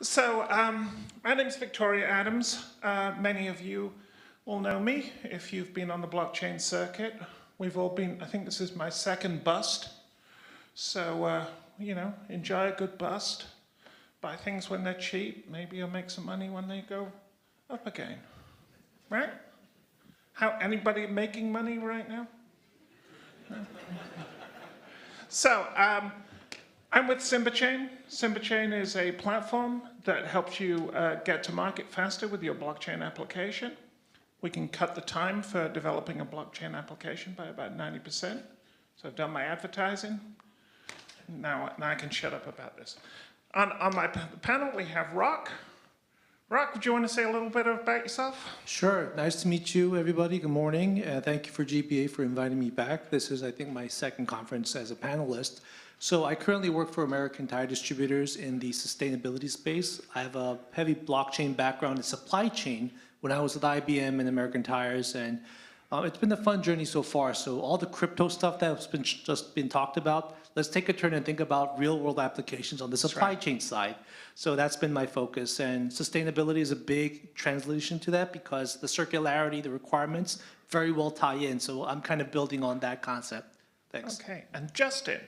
So, my name is Victoria Adams. Many of you will know me if you've been on the blockchain circuit. We've all been, I think this is my second bust. So, enjoy a good bust. Buy things when they're cheap. Maybe you'll make some money when they go up again. Right? Anybody making money right now? No? So, I'm with SymbaChain. SymbaChain is a platform that helps you get to market faster with your blockchain application. We can cut the time for developing a blockchain application by about 90%. So I've done my advertising. Now I can shut up about this. On my panel, we have Rock. Rock, would you want to say a little bit about yourself? Sure. Nice to meet you, everybody. Good morning. Thank you for GBA for inviting me back. This is, I think, my second conference as a panelist. So I currently work for American Tire Distributors in the sustainability space. I have a heavy blockchain background in supply chain when I was at IBM and American Tires, and it's been a fun journey so far. So all the crypto stuff that's just been talked about, let's take a turn and think about real-world applications on the supply chain side. So that's been my focus, and sustainability is a big translation to that because the circularity, the requirements, very well tie in. So I'm kind of building on that concept. Thanks. Okay, and Justin.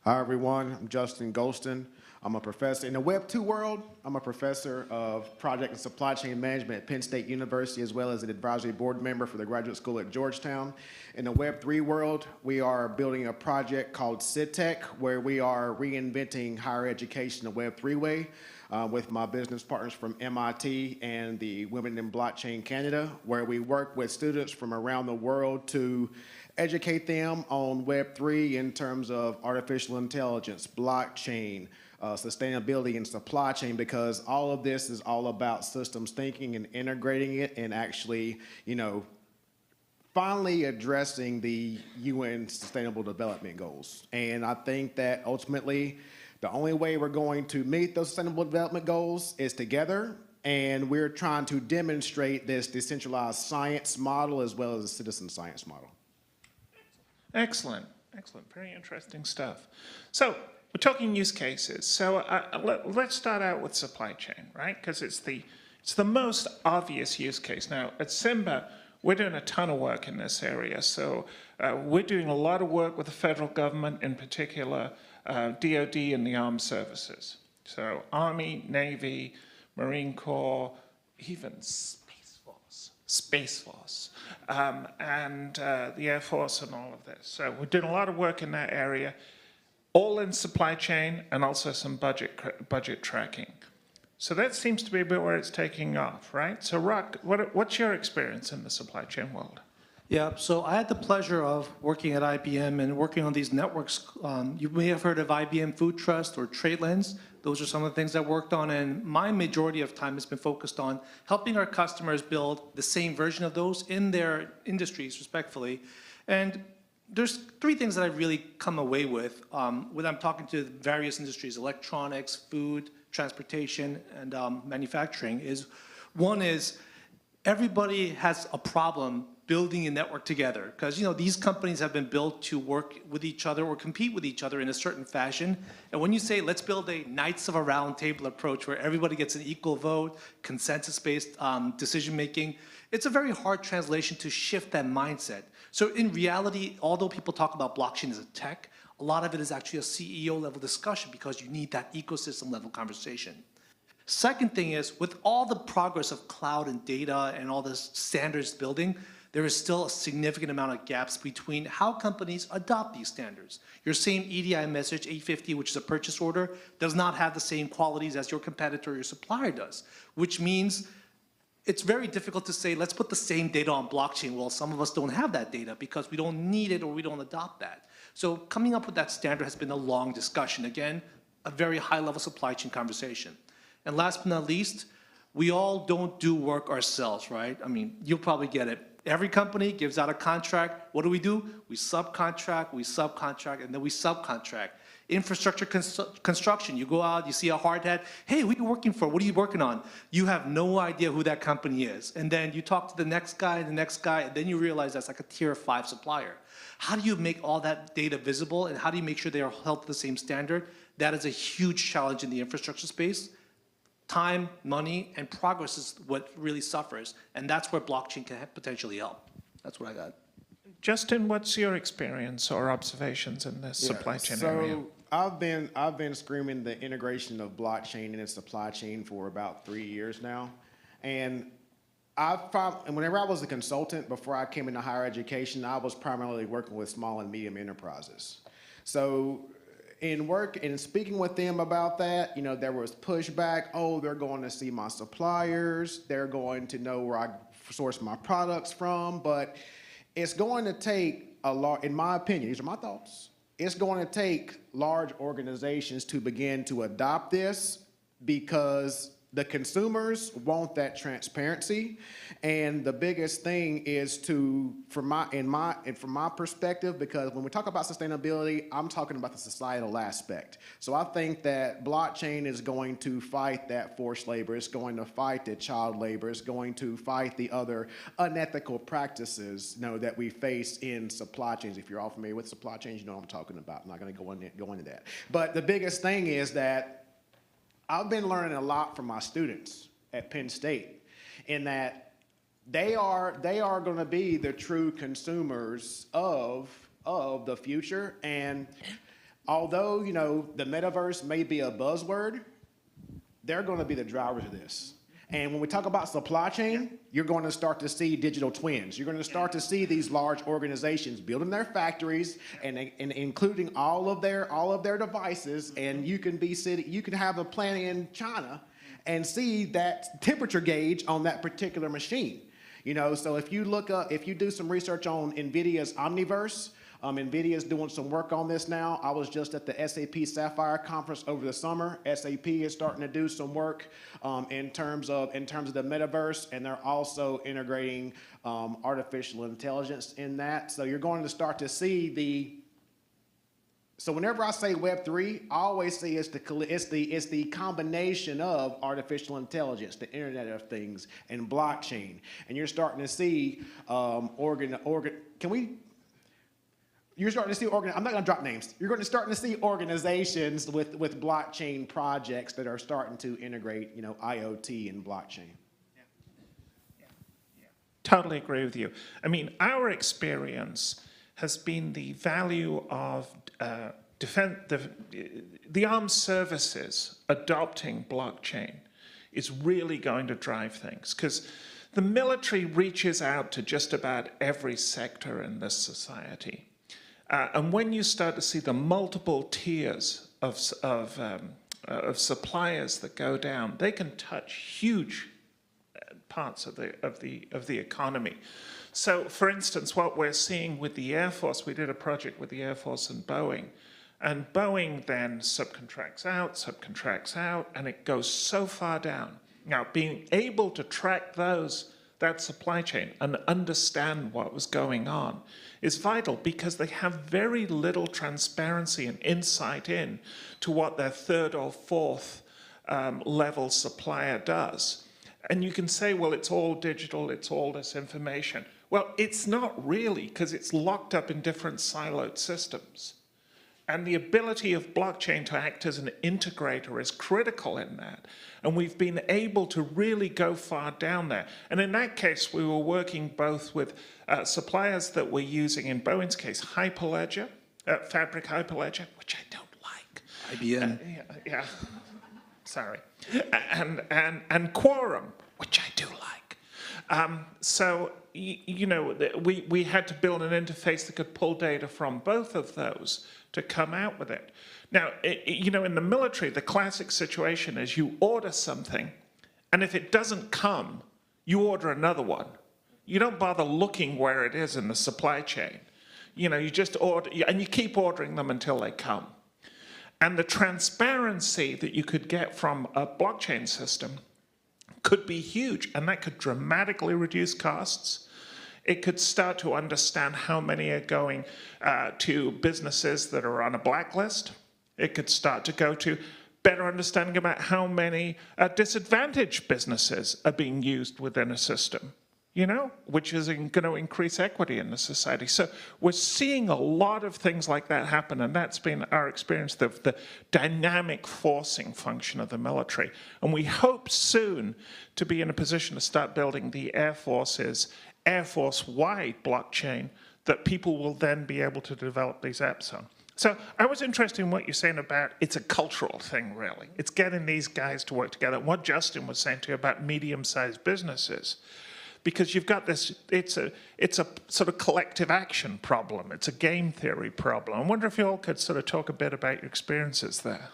Hi, everyone. I'm Justin Goldston. I'm a professor in the Web 2 world. I'm a professor of project and supply chain management at Penn State University, as well as an advisory board member for the graduate school at Georgetown. In the Web 3 world, we are building a project called CITEC, where we are reinventing higher education the Web 3 way with my business partners from MIT and the Women in Blockchain Canada, where we work with students from around the world to educate them on Web3 in terms of artificial intelligence, blockchain, sustainability, and supply chain, because all of this is all about systems thinking and integrating it and actually, finally addressing the UN Sustainable Development Goals. And I think that ultimately, the only way we're going to meet those Sustainable Development Goals is together, and we're trying to demonstrate this decentralized science model as well as a citizen science model. Excellent, excellent, very interesting stuff. So we're talking use cases. So let's start out with supply chain, right? Because it's the most obvious use case. Now at Symba, we're doing a ton of work in this area. So we're doing a lot of work with the federal government, in particular DoD and the armed services. So Army, Navy, Marine Corps, even Space Force, and the Air Force and all of this. So we're doing a lot of work in that area, all in supply chain and also some budget tracking. So that seems to be a bit where it's taking off, right? So Rock, what's your experience in the supply chain world? Yeah, so I had the pleasure of working at IBM and working on these networks. You may have heard of IBM Food Trust or TradeLens. Those are some of the things I worked on, and my majority of time has been focused on helping our customers build the same version of those in their industries, respectfully. And there's three things that I really come away with when I'm talking to various industries: electronics, food, transportation, and manufacturing. One is everybody has a problem building a network together, because these companies have been built to work with each other or compete with each other in a certain fashion. And when you say, let's build a Knights of a Round Table approach where everybody gets an equal vote, consensus-based decision-making, it's a very hard translation to shift that mindset. So in reality, although people talk about blockchain as a tech, a lot of it is actually a CEO-level discussion because you need that ecosystem-level conversation. Second thing is, with all the progress of cloud and data and all this standards building, there is still a significant amount of gaps between how companies adopt these standards. Your same EDI message, 850, which is a purchase order, does not have the same qualities as your competitor or your supplier does, which means it's very difficult to say, let's put the same data on blockchain. Well, some of us don't have that data because we don't need it or we don't adopt that. So coming up with that standard has been a long discussion. Again, a very high-level supply chain conversation. And last but not least, we all don't do work ourselves, right? I mean, you'll probably get it. Every company gives out a contract. What do? We subcontract, and then we subcontract. Infrastructure construction, you go out, you see a hard hat. Hey, who are you working for? What are you working on? You have no idea who that company is. And then you talk to the next guy, and then you realize that's like a tier 5 supplier. How do you make all that data visible, and how do you make sure they are held to the same standard? That is a huge challenge in the infrastructure space. time, money, and progress is what really suffers. And that's where blockchain can potentially help. That's what I got. Justin, what's your experience or observations in this supply chain area? I've been screaming the integration of blockchain in the supply chain for about 3 years now, and and whenever I was a consultant before I came into higher education, I was primarily working with small and medium enterprises. So in speaking with them about that, you know, there was pushback. Oh, they're going to see my suppliers. They're going to know where I source my products from. But it's going to take a lot, in my opinion, these are my thoughts. It's going to take large organizations to begin to adopt this because the consumers want that transparency, and the biggest thing is from my perspective, because when we talk about sustainability, I'm talking about the societal aspect. So I think that blockchain is going to fight that forced labor. It's going to fight the child labor. It's going to fight the other unethical practices, you know, that we face in supply chains. If you're all familiar with supply chains, you know what I'm talking about. I'm not going to go into that. But the biggest thing is that I've been learning a lot from my students at Penn State in that they are going to be the true consumers of the future. And although, you know, the metaverse may be a buzzword, they're going to be the drivers of this. And when we talk about supply chain, you're going to start to see digital twins. You're going to start to see these large organizations building their factories and including all of their devices. And you can have a plant in China and see that temperature gauge on that particular machine. You know, so if you do some research on NVIDIA's Omniverse, NVIDIA is doing some work on this now. I was just at the SAP Sapphire conference over the summer. SAP is starting to do some work in terms of the metaverse, and they're also integrating artificial intelligence in that. So you're going to start to see so whenever I say Web3, I always say it's the combination of artificial intelligence, the Internet of Things, and blockchain. And you're starting to see You're starting to see I'm not going to drop names. You're going to start to see organizations with blockchain projects that are starting to integrate, you know, IoT and blockchain. Yeah. Totally agree with you. I mean, our experience has been the value of the armed services adopting blockchain is really going to drive things, because the military reaches out to just about every sector in this society. And when you start to see the multiple tiers of suppliers that go down, they can touch huge parts of the economy. So, for instance, what we're seeing with the Air Force, we did a project with the Air Force and Boeing then subcontracts out, and it goes so far down. Now, being able to track that supply chain and understand what was going on is vital, because they have very little transparency and insight in to what their third or fourth level supplier does. And you can say, well, it's all digital, it's all this information. Well, it's not really, because it's locked up in different siloed systems. And the ability of blockchain to act as an integrator is critical in that. And we've been able to really go far down there. And in that case, we were working both with suppliers that were using, in Boeing's case, Hyperledger, Fabric Hyperledger, which I don't like. IBM. Yeah. Sorry. And Quorum, which I do like. So, you know, we had to build an interface that could pull data from both of those to come out with it. Now, you know, in the military, the classic situation is you order something, and if it doesn't come, you order another one. You don't bother looking where it is in the supply chain. You know, you just order, and you keep ordering them until they come. And the transparency that you could get from a blockchain system could be huge, and that could dramatically reduce costs. It could start to understand how many are going to businesses that are on a blacklist. It could start to go to better understanding about how many disadvantaged businesses are being used within a system. which is going to increase equity in the society. So we're seeing a lot of things like that happen, and that's been our experience of the dynamic forcing function of the military. And we hope soon to be in a position to start building the Air Force's Air Force-wide blockchain that people will then be able to develop these apps on. So I was interested in what you're saying about it's a cultural thing, really. It's getting these guys to work together. And what Justin was saying to you about medium-sized businesses, because you've got this, it's a sort of collective action problem. It's a game theory problem. I wonder if you all could sort of talk a bit about your experiences there.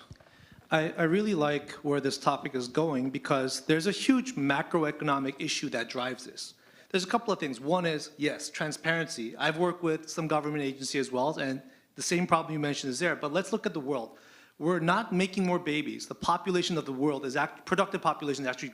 I really like where this topic is going because there's a huge macroeconomic issue that drives this. There's a couple of things. One is, yes, transparency. I've worked with some government agency as well, and the same problem you mentioned is there. But let's look at the world. We're not making more babies. The population of the world is productive population is actually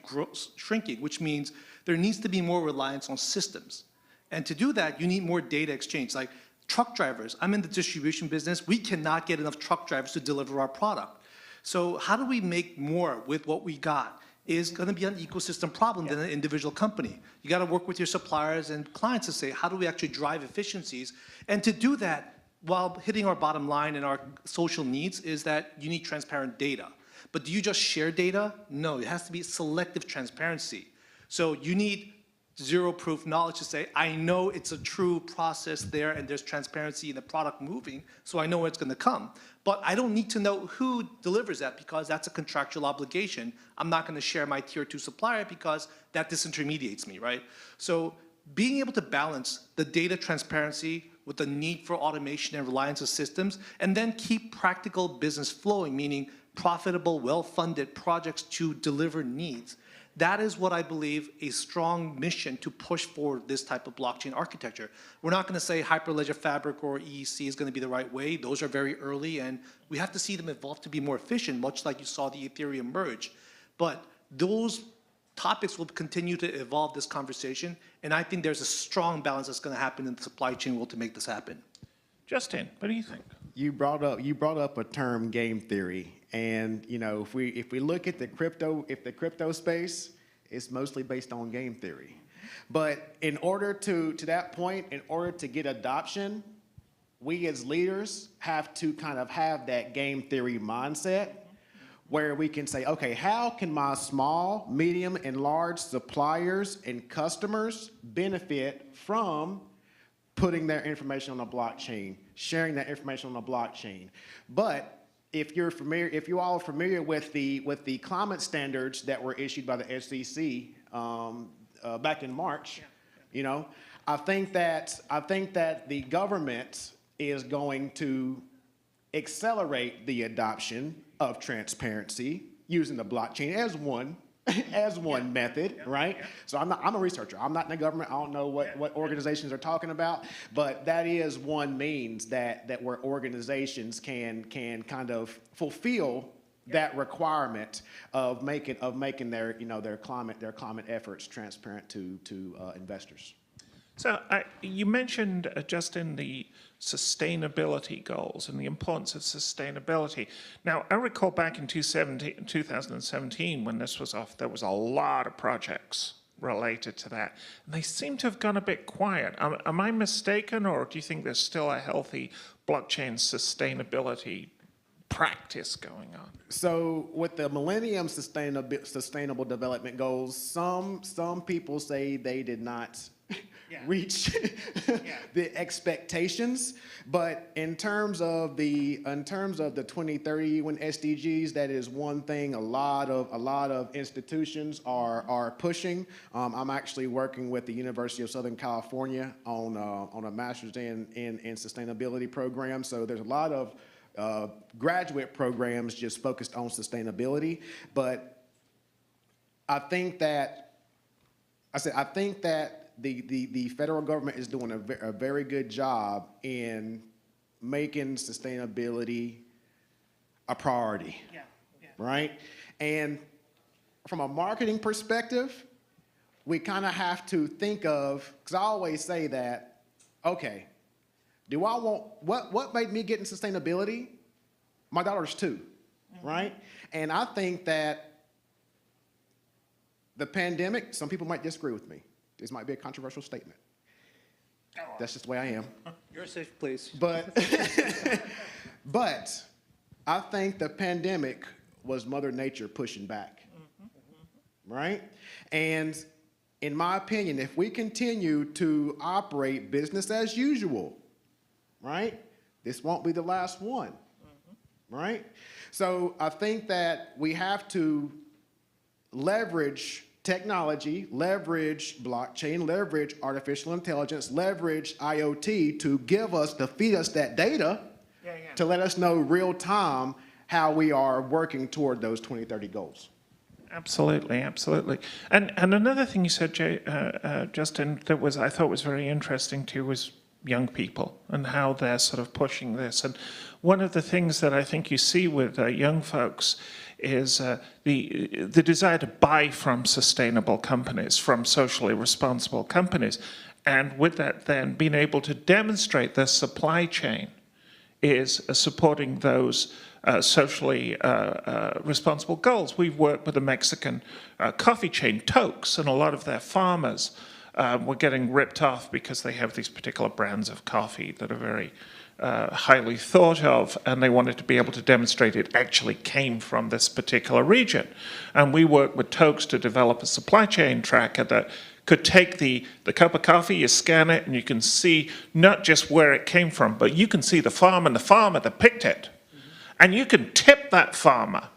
shrinking, which means there needs to be more reliance on systems. And to do that, you need more data exchange. Like truck drivers, I'm in the distribution business. We cannot get enough truck drivers to deliver our product. So how do we make more with what we got is going to be an ecosystem problem than an individual company. You got to work with your suppliers and clients to say, how do we actually drive efficiencies? And to do that, while hitting our bottom line and our social needs, is that you need transparent data. But do you just share data? No, it has to be selective transparency. So you need zero proof knowledge to say, I know it's a true process there and there's transparency in the product moving, so I know where it's going to come. But I don't need to know who delivers that because that's a contractual obligation. I'm not going to share my tier 2 supplier because that disintermediates me, right? So being able to balance the data transparency with the need for automation and reliance on systems, and then keep practical business flowing, meaning profitable, well-funded projects to deliver needs. That is what I believe a strong mission to push forward this type of blockchain architecture. We're not going to say Hyperledger Fabric or EEC is going to be the right way. Those are very early, and we have to see them evolve to be more efficient, much like you saw the Ethereum merge. But those topics will continue to evolve this conversation, and I think there's a strong balance that's going to happen in the supply chain world to make this happen. Justin, what do you think? You brought up a term, game theory, and if we look at the crypto space, it's mostly based on game theory. But in order to that point, in order to get adoption, we as leaders have to kind of have that game theory mindset, where we can say, okay, how can my small, medium, and large suppliers and customers benefit from putting their information on the blockchain, sharing that information on the blockchain? But if you all are familiar with the climate standards that were issued by the SEC back in March, I think that the government is going to accelerate the adoption of transparency using the blockchain as one method, right? Yeah. So I'm a researcher. I'm not in the government. I don't know what organizations are talking about, but that is one means that where organizations can kind of fulfill that requirement of making their climate efforts transparent to investors. So you mentioned, Justin, the sustainability goals and the importance of sustainability. Now, I recall back in 2017 when this was off, there was a lot of projects related to that. And they seem to have gone a bit quiet. Am I mistaken, or do you think there's still a healthy blockchain sustainability practice going on? So with the Millennium Sustainable Development Goals, some people say they did not reach the expectations, but in terms of the 2030 SDGs, that is one thing a lot of institutions are pushing. I'm actually working with the University of Southern California on a master's in sustainability program. So there's a lot of graduate programs just focused on sustainability, but I think that the federal government is doing a very good job in making sustainability a priority, right? And from a marketing perspective, we kind of have to think of, because I always say that, okay, do I want, what made me get in sustainability? My daughters too, right? And I think that the pandemic, some people might disagree with me, This might be a controversial statement. That's just the way I am. You're a safe place. But, but I think the pandemic was Mother Nature pushing back, right? And in my opinion, if we continue to operate business as usual, right, this won't be the last one, right? So I think that we have to leverage technology, leverage blockchain, leverage artificial intelligence, leverage IoT to feed us that data to let us know real time how we are working toward those 2030 goals. Absolutely, absolutely. And another thing you said, Justin, that I thought was very interesting too was young people and how they're sort of pushing this. And one of the things that I think you see with young folks is the desire to buy from sustainable companies, from socially responsible companies. And with that then being able to demonstrate their supply chain is supporting those socially responsible goals. We've worked with a Mexican coffee chain, Tokes, and a lot of their farmers were getting ripped off because they have these particular brands of coffee that are very highly thought of, and they wanted to be able to demonstrate it actually came from this particular region. And we worked with Tokes to develop a supply chain tracker that could take the cup of coffee, you scan it, and you can see not just where it came from, but you can see the farm and the farmer that picked it. And you can tip that farmer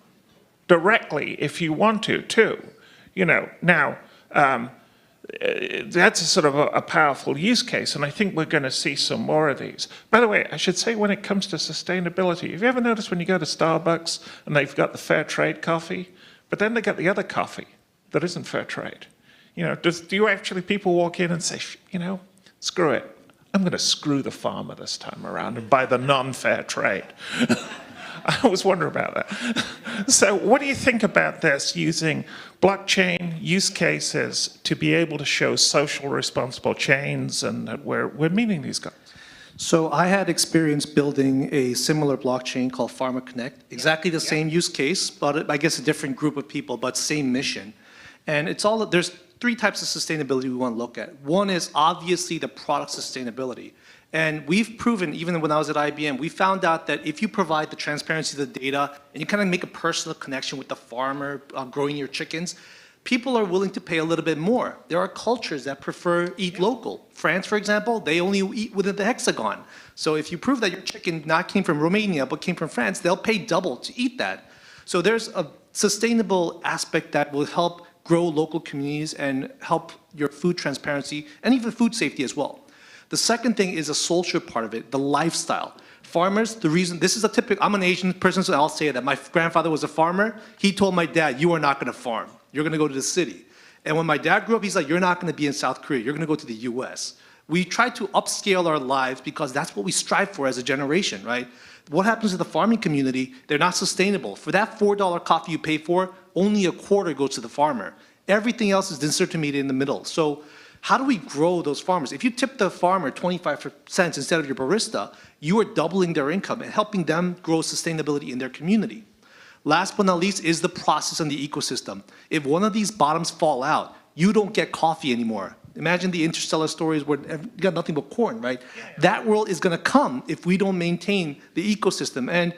directly if you want to, too. You know, now, that's a sort of a powerful use case, and I think we're going to see some more of these. By the way, I should say when it comes to sustainability, have you ever noticed when you go to Starbucks and they've got the fair trade coffee, but then they got the other coffee that isn't fair trade? You know, people walk in and say, you know, screw it, I'm going to screw the farmer this time around and buy the non-fair trade? I always wonder about that. So what do you think about this, using blockchain use cases to be able to show social responsible chains and that we're meeting these goals? So I had experience building a similar blockchain called Farmer Connect, exactly the same use case, but I guess a different group of people, but same mission. And there's three types of sustainability we want to look at. One is obviously the product sustainability. And we've proven, even when I was at IBM, we found out that if you provide the transparency of the data and you kind of make a personal connection with the farmer growing your chickens, people are willing to pay a little bit more. There are cultures that prefer eat local. France, for example, they only eat within the hexagon. So if you prove that your chicken not came from Romania but came from France, they'll pay double to eat that. So there's a sustainable aspect that will help grow local communities and help your food transparency and even food safety as well. The second thing is a social part of it, the lifestyle. Farmers, the reason, this is a typical, I'm an Asian person, so I'll say that. My grandfather was a farmer. He told my dad, you are not going to farm. You're going to go to the city. And when my dad grew up, he's like, you're not going to be in South Korea. You're going to go to the US. We try to upscale our lives because that's what we strive for as a generation, right? What happens to the farming community? They're not sustainable. For that $4 coffee you pay for, only a quarter goes to the farmer. Everything else is disintermediated in the middle. So how do we grow those farmers? If you tip the farmer 25 cents instead of your barista, you are doubling their income and helping them grow sustainability in their community. Last but not least is the process and the ecosystem. If one of these bottoms fall out, you don't get coffee anymore. Imagine the interstellar stories where you got nothing but corn, right? That world is going to come if we don't maintain the ecosystem. And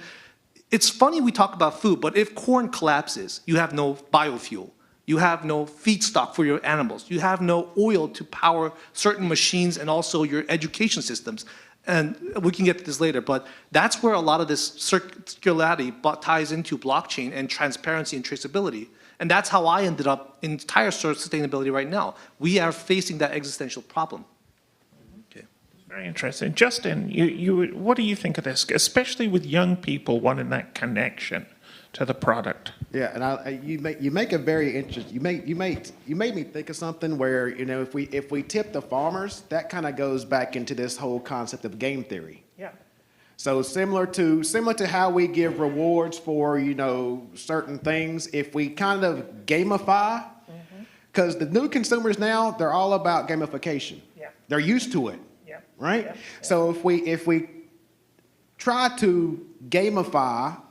it's funny we talk about food, but if corn collapses, you have no biofuel. You have no feedstock for your animals. You have no oil to power certain machines and also your education systems. And we can get to this later, but that's where a lot of this circularity ties into blockchain and transparency and traceability. And that's how I ended up in entire sustainability right now. We are facing that existential problem. Okay. Very interesting. Justin, what do you think of this, especially with young people wanting that connection to the product? Yeah, and you make a very interesting. You made me think of something where, you know, if we tip the farmers, that kind of goes back into this whole concept of game theory. Yeah. So similar to how we give rewards for, you know, certain things, if we kind of gamify, because the new consumers now, they're all about gamification. Yeah. They're used to it. Yeah. Right? Yeah. So if we try to gamify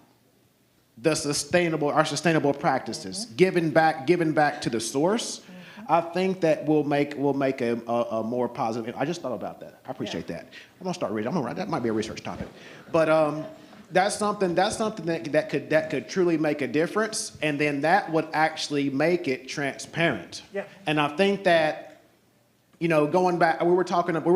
our sustainable practices, giving back to the source, I think that will make a more positive. I just thought about that. I appreciate that. I'm gonna start reading. I'm gonna write. That might be a research topic, but that's something that could truly make a difference, and then that would actually make it transparent. Yeah. And I think that, you know, going back, we were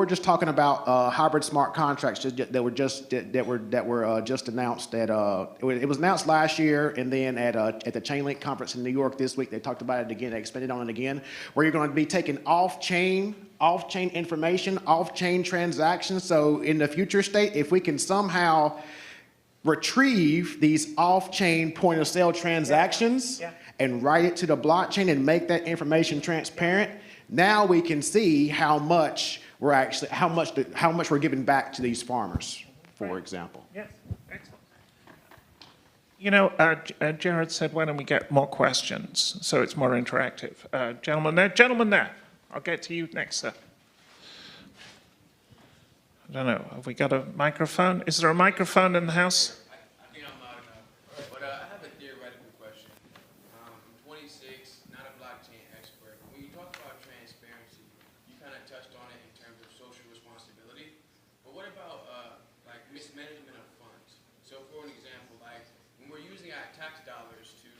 just talking about hybrid smart contracts that were just announced at it was announced last year, and then at the Chainlink conference in New York this week they talked about it again. They expanded on it again, where you're going to be taking off-chain information, off-chain transactions. So in the future state, if we can somehow retrieve these off-chain point-of-sale transactions and write it to the blockchain and make that information transparent. Now we can see how much we're giving back to these farmers, for example. Yes, excellent. You know, Jared said, why don't we get more questions so it's more interactive? Gentleman there. I'll get to you next, sir. I don't know, have we got a microphone? Is there a microphone in the house? I think I'm loud enough. But I have a theoretical question. I'm 26, not a blockchain expert. When you talk about transparency, you kind of touched on it in terms of social responsibility. But what about like mismanagement of funds? So for an example, like when we're using our tax dollars to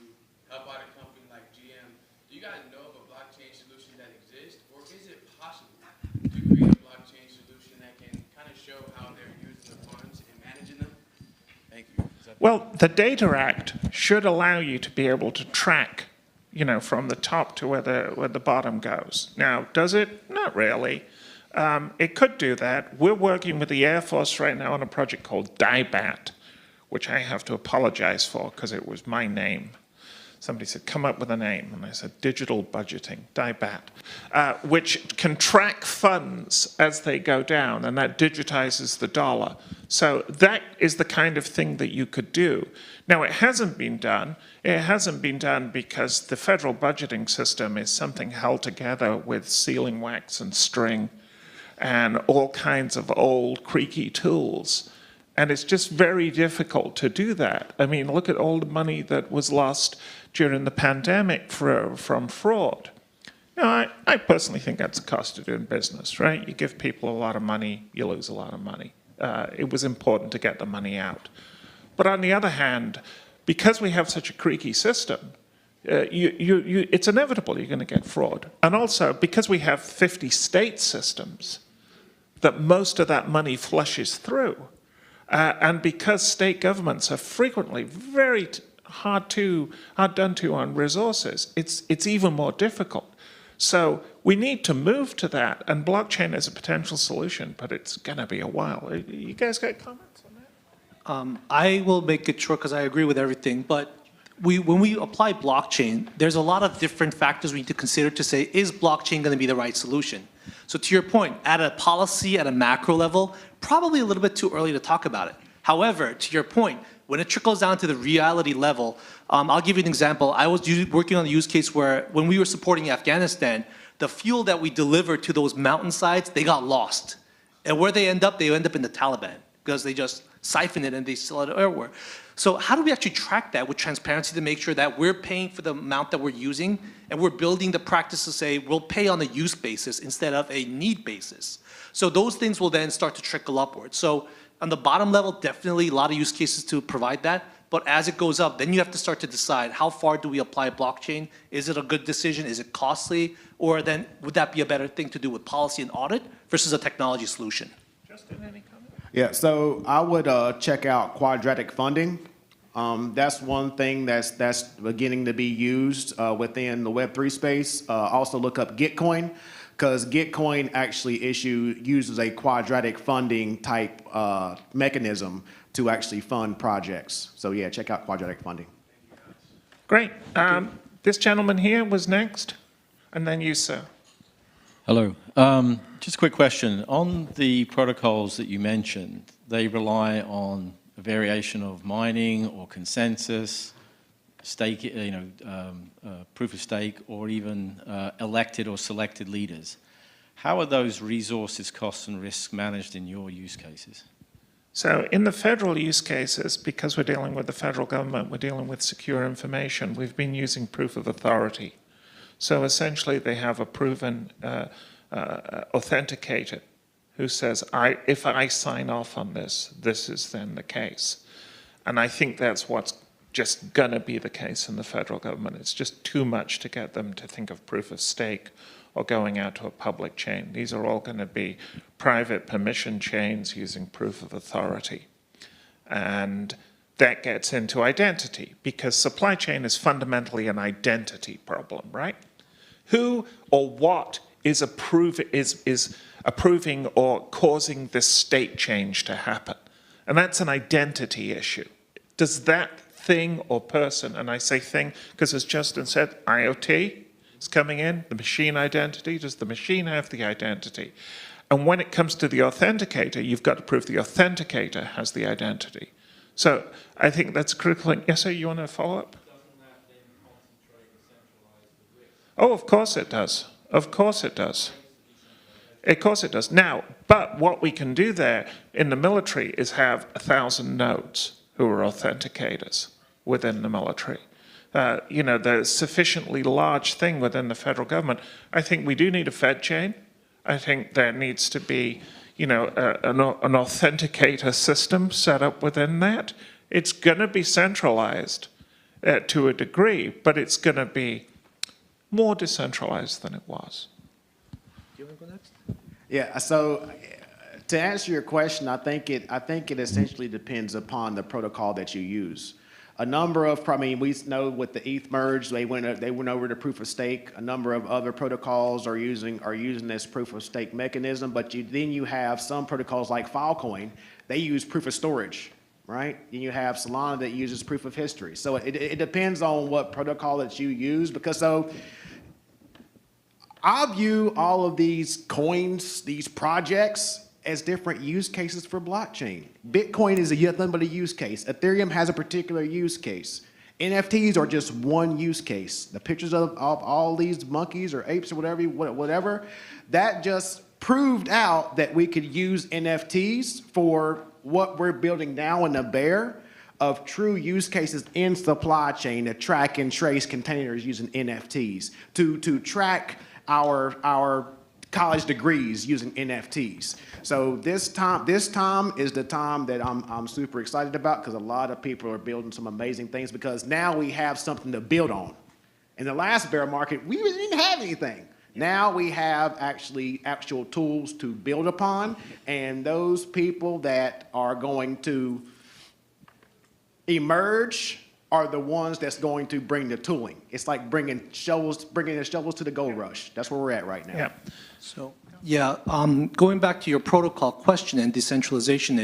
help out a company like GM, do you guys know of a blockchain solution that exists? Or is it possible to create a blockchain solution that can kind of show how they're using the funds and managing them? Thank you. Well, the Data Act should allow you to be able to track, you know, from the top to where the bottom goes. Now, does it? Not really. It could do that. We're working with the Air Force right now on a project called DIBAT, which I have to apologize for because it was my name. Somebody said, come up with a name. And I said, digital budgeting, DIBAT, which can track funds as they go down, and that digitizes the dollar. So that is the kind of thing that you could do. Now, it hasn't been done. It hasn't been done because the federal budgeting system is something held together with sealing wax and string and all kinds of old creaky tools. And it's just very difficult to do that. I mean, look at all the money that was lost during the pandemic from fraud. Now, I personally think that's the cost of doing business, right? You give people a lot of money, you lose a lot of money. It was important to get the money out. But on the other hand, because we have such a creaky system, it's inevitable you're going to get fraud. And also, because we have 50 state systems, that most of that money flushes through. And because state governments are frequently very hard done to on resources, it's even more difficult. So we need to move to that, and blockchain is a potential solution, but it's going to be a while. You guys got comments on that? I will make it short because I agree with everything, but when we apply blockchain, there's a lot of different factors we need to consider to say, is blockchain going to be the right solution? So to your point, at a policy, at a macro level, probably a little bit too early to talk about it. However, to your point, when it trickles down to the reality level, I'll give you an example. I was working on a use case where when we were supporting Afghanistan, the fuel that we delivered to those mountainsides, they got lost. And where they end up in the Taliban because they just siphon it and they sell it everywhere. So how do we actually track that with transparency to make sure that we're paying for the amount that we're using and we're building the practice to say we'll pay on a use basis instead of a need basis? So those things will then start to trickle upwards. So on the bottom level, definitely a lot of use cases to provide that. But as it goes up, then you have to start to decide how far do we apply blockchain? Is it a good decision? Is it costly? Or then would that be a better thing to do with policy and audit versus a technology solution? Justin, any comment? Yeah, so I would check out quadratic funding. That's one thing that's beginning to be used within the Web3 space. Also look up Gitcoin, because Gitcoin actually uses a quadratic funding type mechanism to actually fund projects. So yeah, check out quadratic funding. Great. This gentleman here was next, and then you, sir. Hello. Just a quick question. On the protocols that you mentioned, they rely on a variation of mining or consensus, stake, proof of stake, or even elected or selected leaders. How are those resources, costs, and risks managed in your use cases? So in the federal use cases, because we're dealing with the federal government, we're dealing with secure information, we've been using proof of authority. So essentially, they have a proven authenticator who says, if I sign off on this, this is then the case. And I think that's what's just going to be the case in the federal government. It's just too much to get them to think of proof of stake or going out to a public chain. These are all going to be private permission chains using proof of authority. And that gets into identity, because supply chain is fundamentally an identity problem, right? Who or what is approving or causing this state change to happen? And that's an identity issue. Does that thing or person, and I say thing because as Justin said, IoT is coming in, the machine identity, does the machine have the identity? And when it comes to the authenticator, you've got to prove the authenticator has the identity. So I think that's critical. Yes, sir, you want to follow up? Oh, of course it does. Of course it does. Of course it does. Now, but what we can do there in the military is have 1,000 nodes who are authenticators within the military. You know, the sufficiently large thing within the federal government. I think we do need a Fed chain. I think there needs to be, you know, an authenticator system set up within that. It's going to be centralized to a degree, but it's going to be more decentralized than it was. Do you want to go next? Yeah, so to answer your question, I think it essentially depends upon the protocol that you use. A number of, I mean, we know with the ETH merge, they went over to proof of stake. A number of other protocols are using this proof of stake mechanism, but then you have some protocols like Filecoin, they use proof of storage, right? Then you have Solana that uses proof of history. So it depends on what protocol that you use, because so I view all of these coins, these projects, as different use cases for blockchain. Bitcoin is nothing but a use case. Ethereum has a particular use case. NFTs are just one use case. The pictures of all these monkeys or apes or whatever, that just proved out that we could use NFTs for what we're building now in the bear of true use cases in supply chain to track and trace containers using NFTs, to track our college degrees using NFTs. So this time is the time that I'm super excited about, because a lot of people are building some amazing things, because now we have something to build on. In the last bear market, we really didn't have anything. Now we have actual tools to build upon, and those people that are going to emerge are the ones that's going to bring the tooling. It's like bringing the shovels to the gold rush. That's where we're at right now. Yeah. So, yeah, going back to your protocol question and decentralization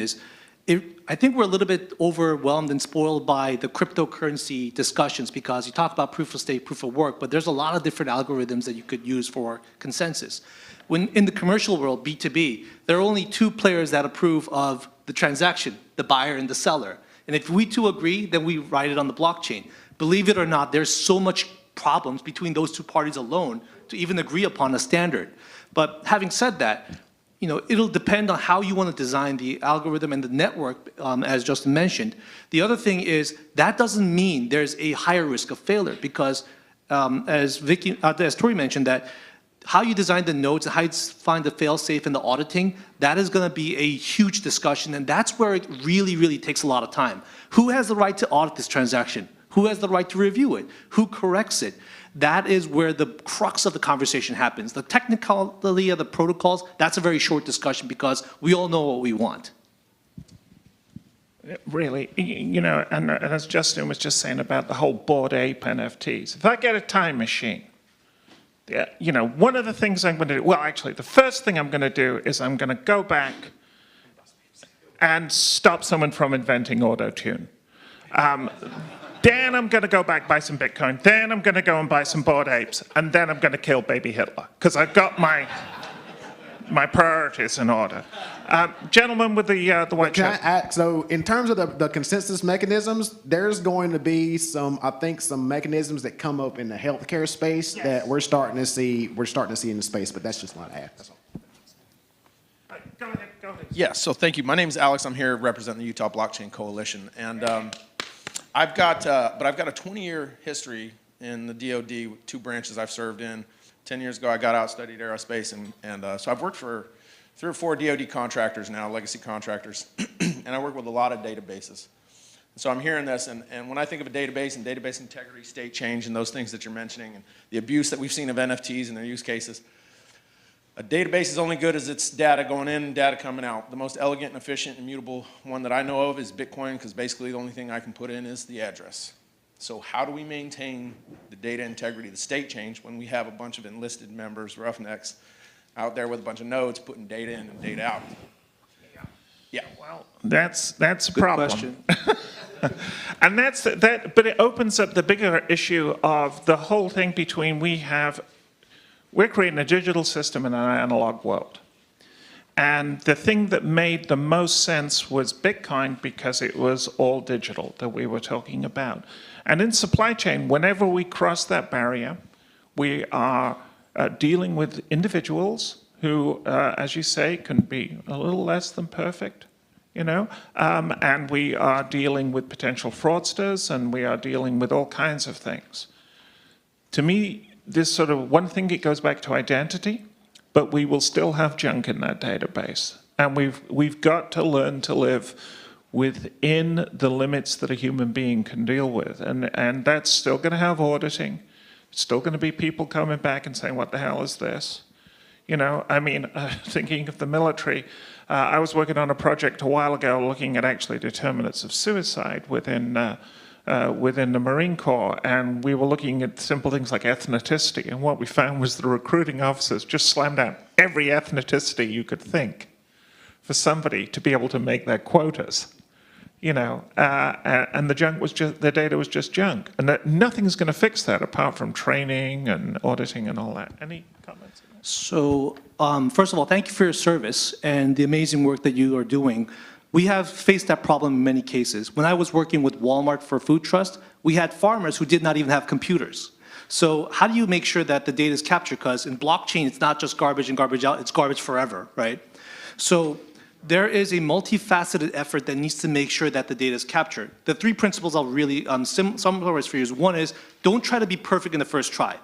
I think we're a little bit overwhelmed and spoiled by the cryptocurrency discussions, because you talk about proof of stake, proof of work, but there's a lot of different algorithms that you could use for consensus. When in the commercial world, B2B, there are only two players that approve of the transaction, the buyer and the seller. And if we two agree, then we write it on the blockchain. Believe it or not, there's so much problems between those two parties alone to even agree upon a standard. But having said that, you know, it'll depend on how you want to design the algorithm and the network, as Justin mentioned. The other thing is that doesn't mean there's a higher risk of failure, because as Tori mentioned, that how you design the nodes and how you find the fail-safe and the auditing, that is going to be a huge discussion, and that's where it really, really takes a lot of time. Who has the right to audit this transaction? Who has the right to review it? Who corrects it? That is where the crux of the conversation happens. The technicality of the protocols, that's a very short discussion, because we all know what we want. Really, you know, and as Justin was just saying about the whole Bored Ape NFTs, if I get a time machine, yeah, you know, one of the things I'm going to do, well, actually, the first thing I'm going to do is I'm going to go back and stop someone from inventing auto-tune. Then I'm going to go back, buy some Bitcoin. Then I'm going to go and buy some Bored Apes. And then I'm going to kill baby Hitler, because I've got my priorities in order. Gentleman with the white shirt. So in terms of the consensus mechanisms, there's going to be some mechanisms that come up in the healthcare space that we're starting to see in the space, but that's just not an ad. That's all. Go ahead. Yeah, so thank you. My name is Alex. I'm here representing the Utah Blockchain Coalition. And I've got a 20-year history in the DoD, 2 branches I've served in. 10 years ago, I got out, studied aerospace, and so I've worked for 3 or 4 DoD contractors now, legacy contractors, and I work with a lot of databases. So I'm hearing this, and when I think of a database and database integrity, state change, and those things that you're mentioning, and the abuse that we've seen of NFTs and their use cases, a database is only good as its data going in and data coming out. The most elegant and efficient, immutable one that I know of is Bitcoin, because basically the only thing I can put in is the address. So how do we maintain the data integrity, the state change, when we have a bunch of enlisted members, roughnecks, out there with a bunch of nodes putting data in and data out? Yeah. Well, that's a Good problem. question. And but it opens up the bigger issue of the whole thing between we're creating a digital system in an analog world. And the thing that made the most sense was Bitcoin, because it was all digital that we were talking about. And in supply chain, whenever we cross that barrier, we are dealing with individuals who, as you say, can be a little less than perfect, and we are dealing with potential fraudsters, and we are dealing with all kinds of things. To me, this sort of one thing, it goes back to identity, but we will still have junk in that database. And we've got to learn to live within the limits that a human being can deal with. And that's still going to have auditing. It's still going to be people coming back and saying, what the hell is this? Thinking of the military, I was working on a project a while ago looking at actually determinants of suicide within the Marine Corps, and we were looking at simple things like ethnicity, and what we found was the recruiting officers just slammed down every ethnicity you could think for somebody to be able to make their quotas, and the data was just junk, and that nothing's going to fix that apart from training and auditing and all that. Any comments? So, first of all, thank you for your service and the amazing work that you are doing. We have faced that problem in many cases. When I was working with Walmart for Food Trust, we had farmers who did not even have computers. So how do you make sure that the data is captured? Because in blockchain, it's not just garbage in, garbage out, it's garbage forever, right? So there is a multifaceted effort that needs to make sure that the data is captured. The 3 principles I'll really summarize for you is, one is, don't try to be perfect in the first try.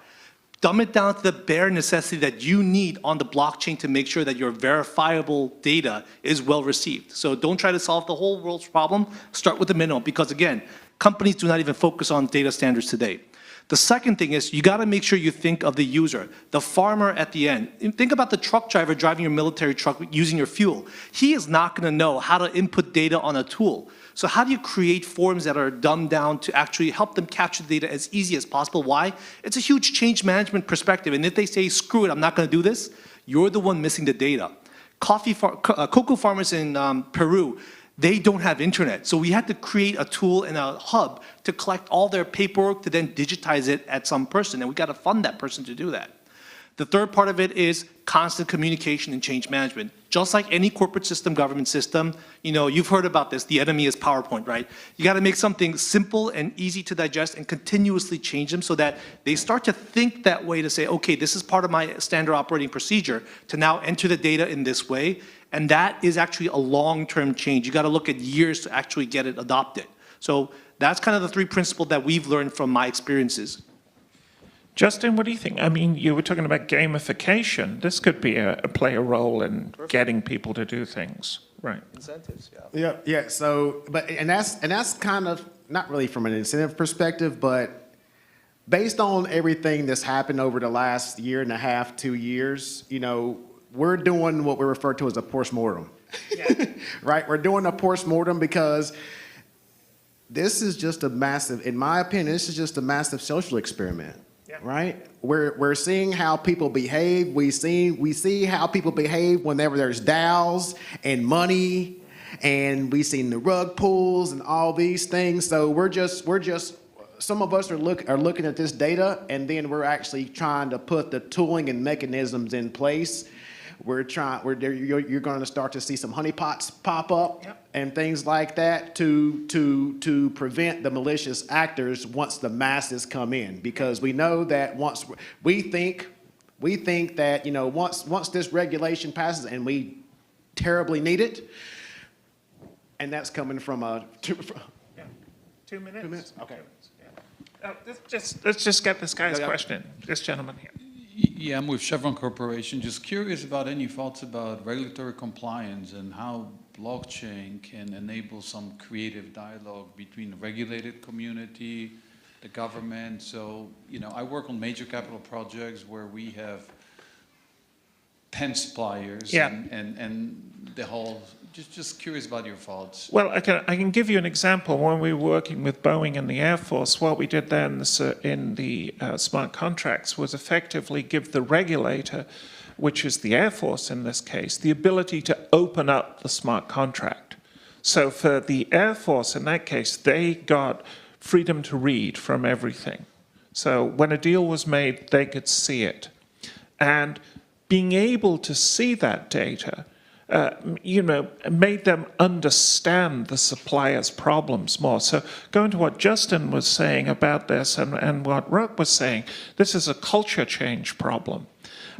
Dumb it down to the bare necessity that you need on the blockchain to make sure that your verifiable data is well received. So don't try to solve the whole world's problem. Start with the minimum, because again, companies do not even focus on data standards today. The second thing is, you got to make sure you think of the user, the farmer at the end. Think about the truck driver driving your military truck using your fuel. He is not going to know how to input data on a tool. So how do you create forms that are dumbed down to actually help them capture the data as easy as possible? Why? It's a huge change management perspective. And if they say, screw it, I'm not going to do this, you're the one missing the data. Cocoa farmers in Peru, they don't have internet. So we had to create a tool and a hub to collect all their paperwork to then digitize it at some person. And we got to fund that person to do that. The third part of it is constant communication and change management. Just like any corporate system, government system, you've heard about this, the enemy is PowerPoint, right? You got to make something simple and easy to digest and continuously change them so that they start to think that way, to say, okay, this is part of my standard operating procedure to now enter the data in this way. And that is actually a long-term change. You got to look at years to actually get it adopted. So that's kind of the 3 principles that we've learned from my experiences. Justin, what do you think? You were talking about gamification. This could be play a role in getting people to do things, right? Incentives, yeah. Yeah. So, that's kind of not really from an incentive perspective, but based on everything that's happened over the last year and a half, 2 years, we're doing what we refer to as a postmortem. Yeah. Right? We're doing a postmortem because this is just a massive, in my opinion, this is just a massive social experiment. Yeah. Right? We're seeing how people behave. We see how people behave whenever there's DAOs and money, and we've seen the rug pulls and all these things. So we're just some of us are looking at this data, and then we're actually trying to put the tooling and mechanisms in place. You're going to start to see some honeypots pop up. Yep. And things like that to prevent the malicious actors once the masses come in, because we know that once we think that once this regulation passes, and we terribly need it, and that's coming from a 2 minutes. 2 minutes. Okay. Let's just get this guy's question, this gentleman here. Yeah, I'm with Chevron Corporation. Just curious about any thoughts about regulatory compliance and how blockchain can enable some creative dialogue between the regulated community, the government. So, I work on major capital projects where we have pen suppliers Yeah. and the whole, just curious about your thoughts. Well, I can give you an example. When we were working with Boeing and the Air Force, what we did there in the smart contracts was effectively give the regulator, which is the Air Force in this case, the ability to open up the smart contract. So for the Air Force in that case, they got freedom to read from everything. So when a deal was made, they could see it. And being able to see that data made them understand the supplier's problems more. So going to what Justin was saying about this and what Rook was saying, this is a culture change problem.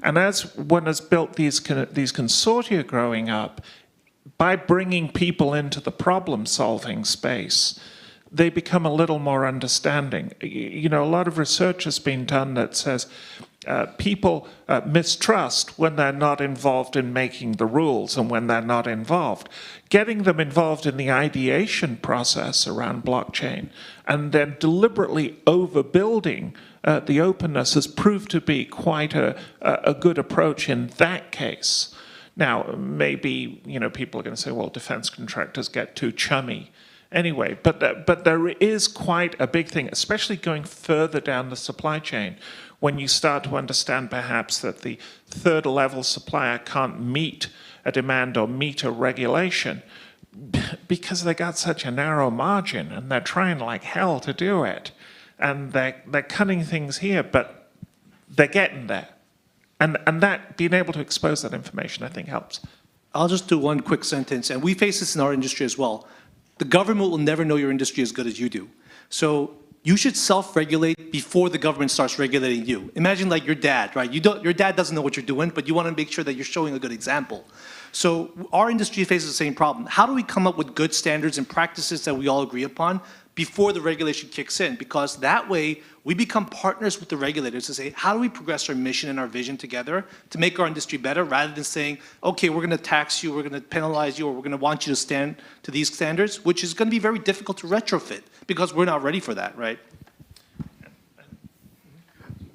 And as one has built these consortia growing up, by bringing people into the problem-solving space, they become a little more understanding. A lot of research has been done that says people mistrust when they're not involved in making the rules and when they're not involved. Getting them involved in the ideation process around blockchain and then deliberately overbuilding the openness has proved to be quite a good approach in that case. Now, maybe, people are going to say, well, defense contractors get too chummy. Anyway, but there is quite a big thing, especially going further down the supply chain, when you start to understand perhaps that the third level supplier can't meet a demand or meet a regulation because they got such a narrow margin and they're trying like hell to do it. And they're cutting things here, but they're getting there. And that, being able to expose that information, I think helps. I'll just do one quick sentence, and we face this in our industry as well. The government will never know your industry as good as you do. So you should self-regulate before the government starts regulating you. Imagine like your dad, right? Your dad doesn't know what you're doing, but you want to make sure that you're showing a good example. So our industry faces the same problem. How do we come up with good standards and practices that we all agree upon before the regulation kicks in? Because that way we become partners with the regulators to say, how do we progress our mission and our vision together to make our industry better, rather than saying, okay, we're going to tax you, we're going to penalize you, or we're going to want you to stand to these standards, which is going to be very difficult to retrofit because we're not ready for that, right?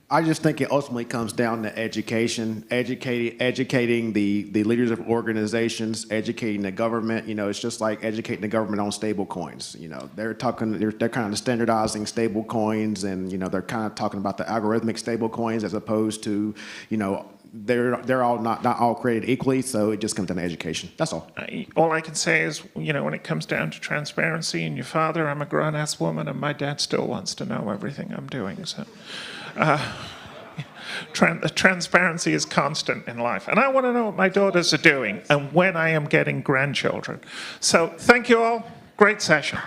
I just think it ultimately comes down to education, educating the leaders of organizations, educating the government. It's just like educating the government on stable coins. They're kind of standardizing stable coins, and they're kind of talking about the algorithmic stable coins as opposed to, they're all not all created equally. So it just comes down to education. That's all. All I can say is, when it comes down to transparency, and your father, I'm a grown-ass woman, and my dad still wants to know everything I'm doing. So. Transparency is constant in life. And I want to know what my daughters are doing and when I am getting grandchildren. So thank you all. Great session.